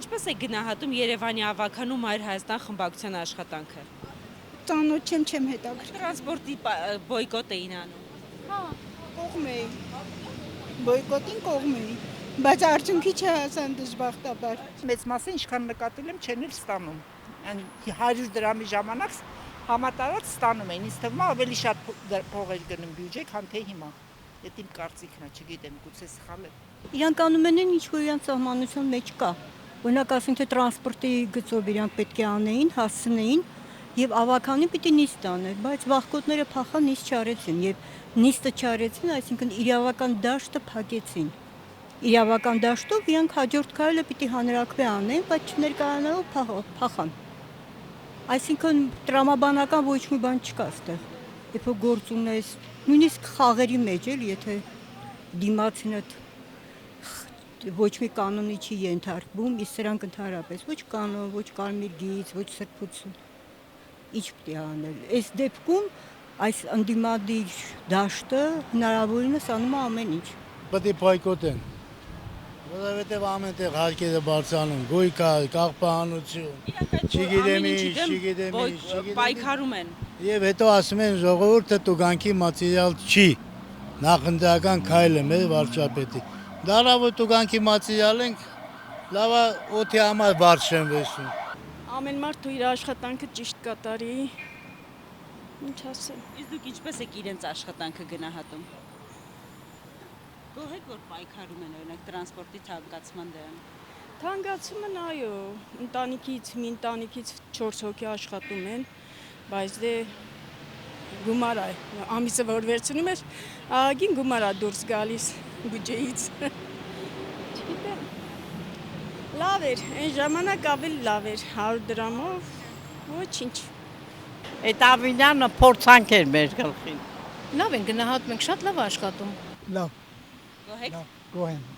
Ինչպես է գնահատում Երևանի ավականու Մայր Հայաստան խմբակցության աշխատանքը։ Ծանոթ չեմ հետաքրքրում։ Տրանսպորտի բոյկոտ էին անում։ Հա, կողմ էի։ Բոյկոտին կողմ էի, բայց արդյունքի չհասան դժբախտաբար։ Մեծ մասը ինչքան նկատել եմ չեն էլ ստանում։ Այն 100 դրամի ժամանակ համատարած ստանում էին, ինձ թվում է ավելի շատ փող էր գնում բյուջե, քան թե հիմա։ Դա իմ կարծիքն է, չգիտեմ, գուցե սխալ է։ Իրանք անում են ինչ որ իրանք սահմանության մեջ կա։ Օրինակ ասենք թե տրանսպորտի գծով իրանք պետք է անեին, հասցնեին եւ ավականին պիտի նիստ աներ, բայց վախկոտները փախան նիստ չարեցին եւ նիստը չարեցին, այսինքն իրավական դաշտը փակեցին։ Իրավական դաշտով իրանք հաջորդ քայլը պիտի հանրակրվե անեն, բայց չներկայանալով փախան։ Այսինքն տրամաբանական ոչ մի բան չկա այստեղ։ Երբ որ գործ ունես, նույնիսկ խաղերի մեջ էլ, եթե դիմացինդ ոչ մի կանոնի չի ենթարկվում, իսկ սրանք ընդհանրապես ոչ կանոն, ոչ կարմիր գիծ, ոչ սրբություն։ Ինչ պետք է անել։ Այս դեպքում այս ընդդիմադիր դաշտը հնարավորինս անում է ամեն ինչ։ Պետք է բոյկոտեն, որովհետև ամենտեղ հարկերը բարձրանում, գույքա, կաղպահանություն, չգիտեմ, պայքարում են։ Եվ հետո ասում են ժողովուրդը տուգանքի մատերիալ չի, նախընտրական քայլ է մեր վարչապետի։ Դարավոր տուգանքի մատերիալ ենք, լավա օդի համար բարձ չեն վեսում։ Ամեն մարդ իր աշխատանքը ճիշտ կատարի։ Ինչ ասեմ։ Իսկ դուք ինչպես եք իրենց աշխատանքը գնահատում։ Գոհ եք, որ պայքարում են օրինակ տրանսպորտի թանկացման դեմ։ Թանկացումն այո, մի ընտանիքից 4 հոգի աշխատում են, բայց դե գումար է, ամիսը որ վերցնում էր, ագին գումար է դուրս գալիս բյուջեից։ Չգիտեմ։ Լավ էր, այն ժամանակ ավելի լավ էր, 100 դրամով ոչինչ։ Այդ Ավինյանը փորձանք էր մեր գլխին։ Լավ են գնահատում ենք, շատ լավ աշխատում։ Լավ, Գոհ եք։ գոհ եմ։